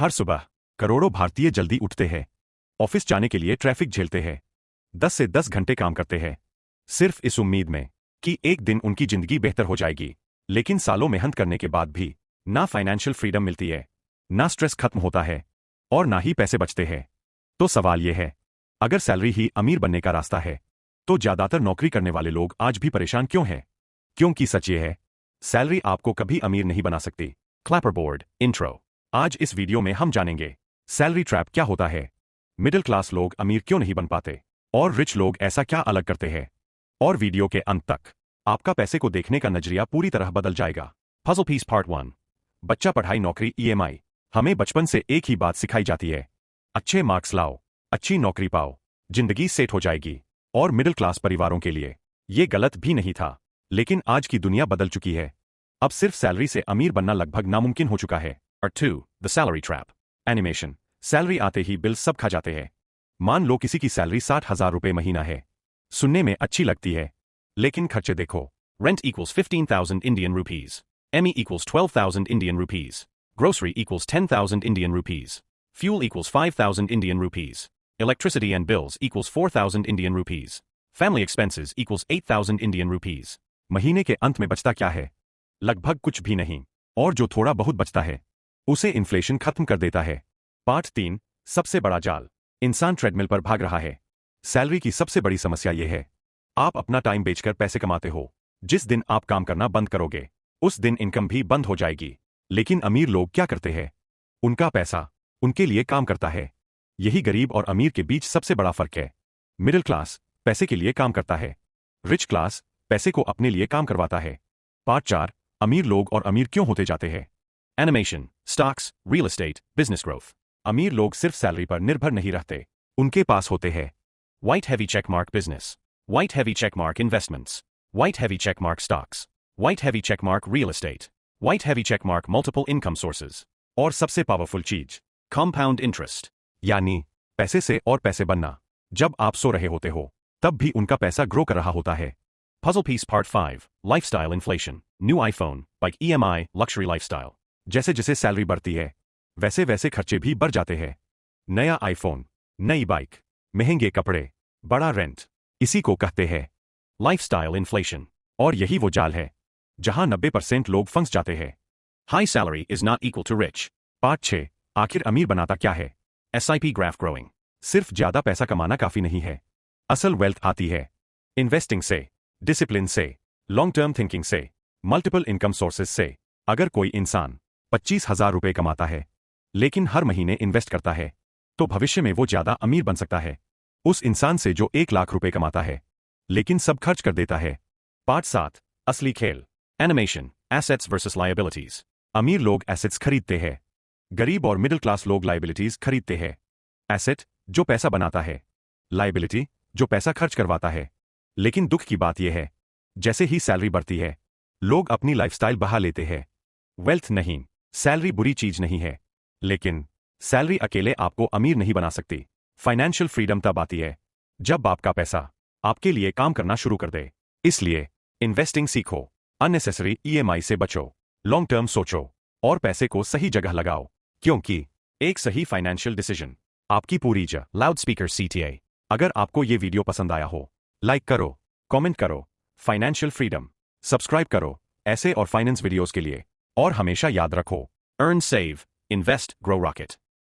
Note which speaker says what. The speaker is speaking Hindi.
Speaker 1: हर सुबह करोड़ों भारतीय जल्दी उठते हैं, ऑफिस जाने के लिए ट्रैफिक झेलते हैं, 10 से 10 घंटे काम करते हैं, सिर्फ इस उम्मीद में कि एक दिन उनकी जिंदगी बेहतर हो जाएगी। लेकिन सालों मेहनत करने के बाद भी ना फाइनेंशियल फ्रीडम मिलती है, ना स्ट्रेस खत्म होता है और ना ही पैसे बचते हैं। तो सवाल यह है, अगर सैलरी ही अमीर बनने का रास्ता है, तो ज्यादातर नौकरी करने वाले लोग आज भी परेशान क्यों हैं? क्योंकि सच ये है, सैलरी आपको कभी अमीर नहीं बना सकती। Clapperboard intro. आज इस वीडियो में हम जानेंगे सैलरी ट्रैप क्या होता है, मिडिल क्लास लोग अमीर क्यों नहीं बन पाते और रिच लोग ऐसा क्या अलग करते हैं। और वीडियो के अंत तक आपका पैसे को देखने का नजरिया पूरी तरह बदल जाएगा। Puzzle piece part 1। बच्चा, पढ़ाई, नौकरी, ईएमआई। हमें बचपन से एक ही बात सिखाई जाती है, अच्छे मार्क्स लाओ, अच्छी नौकरी पाओ, जिंदगी सेट हो जाएगी। और मिडिल क्लास परिवारों के लिए ये गलत भी नहीं था, लेकिन आज की दुनिया बदल चुकी है। अब सिर्फ सैलरी से अमीर बनना लगभग नामुमकिन हो चुका है। Part 2, the salary trap. Animation. Salary आते ही बिल सब खा जाते हैं। मान लो किसी की सैलरी 60,000 रुपए महीना है। सुनने में अच्छी लगती है, लेकिन खर्चे देखो। Rent equals 15,000 Indian rupees. ME equals 12,000 Indian rupees. Grocery equals 10,000 Indian rupees. Fuel equals 5,000 Indian rupees. Electricity and bills equals 4,000 Indian rupees. Family expenses equals 8,000 Indian rupees. महीने के अंत में बचता क्या है? लगभग कुछ भी नहीं, और जो थोड़ा बहुत बचता है उसे इन्फ्लेशन खत्म कर देता है। पार्ट 3, सबसे बड़ा जाल। इंसान ट्रेडमिल पर भाग रहा है। सैलरी की सबसे बड़ी समस्या यह है, आप अपना टाइम बेचकर पैसे कमाते हो। जिस दिन आप काम करना बंद करोगे, उस दिन इनकम भी बंद हो जाएगी। लेकिन अमीर लोग क्या करते हैं? उनका पैसा उनके लिए काम करता है। यही गरीब और अमीर के बीच सबसे बड़ा फर्क है। मिडिल क्लास पैसे के लिए काम करता है, रिच क्लास पैसे को अपने लिए काम करवाता है। पार्ट 4, अमीर लोग और अमीर क्यों होते जाते हैं। Animation, stocks, real estate, business growth. अमीर लोग सिर्फ सैलरी पर निर्भर नहीं रहते, उनके पास होते हैं white heavy checkmark business, white heavy checkmark investments, white heavy checkmark stocks, white heavy checkmark real estate, white heavy checkmark multiple income sources, और सबसे पावरफुल चीज, कंपाउंड इंटरेस्ट, यानी पैसे से और पैसे बनना। जब आप सो रहे होते हो, तब भी उनका पैसा ग्रो कर रहा होता है। Puzzle Piece Part 5, Lifestyle Inflation, New iPhone, Bike EMI, Luxury Lifestyle। जैसे जैसे सैलरी बढ़ती है, वैसे वैसे खर्चे भी बढ़ जाते हैं। नया आईफोन, नई बाइक, महंगे कपड़े, बड़ा रेंट, इसी को कहते हैं लाइफस्टाइल इन्फ्लेशन। और यही वो जाल है जहां 90% लोग फंस जाते हैं। High salary is not equal to rich. Part 6, आखिर अमीर बनाता क्या है। SIP graph growing. सिर्फ ज्यादा पैसा कमाना काफी नहीं है, असल वेल्थ आती है इन्वेस्टिंग से, डिसिप्लिन से, लॉन्ग टर्म थिंकिंग से, मल्टीपल इनकम सोर्सेज से। अगर कोई इंसान 25,000 रुपए कमाता है, लेकिन हर महीने इन्वेस्ट करता है, तो भविष्य में वो ज्यादा अमीर बन सकता है उस इंसान से जो 1 लाख रुपए कमाता है, लेकिन सब खर्च कर देता है। पार्ट 7, असली खेल। Animation, assets versus liabilities. अमीर लोग एसेट्स खरीदते हैं, गरीब और मिडिल क्लास लोग लायबिलिटीज खरीदते हैं। एसेट जो पैसा बनाता है, लायबिलिटी जो पैसा खर्च करवाता है। लेकिन दुख की बात यह है, जैसे ही सैलरी बढ़ती है, लोग अपनी लाइफस्टाइल बढ़ा लेते हैं। वेल्थ नहीं, सैलरी बुरी चीज नहीं है, लेकिन सैलरी अकेले आपको अमीर नहीं बना सकती। फाइनेंशियल फ्रीडम तब आती है जब आपका पैसा आपके लिए काम करना शुरू कर दे। इसलिए इन्वेस्टिंग सीखो, अननेसेसरी EMI से बचो, लॉन्ग टर्म सोचो और पैसे को सही जगह लगाओ, क्योंकि एक सही फाइनेंशियल डिसीजन आपकी पूरी लाउड स्पीकर CTA। अगर आपको ये वीडियो पसंद आया हो, लाइक करो, कमेंट करो, फाइनेंशियल फ्रीडम, सब्सक्राइब करो ऐसे और फाइनेंस वीडियोस के लिए। और हमेशा याद रखो, earn, save, invest, grow, rocket.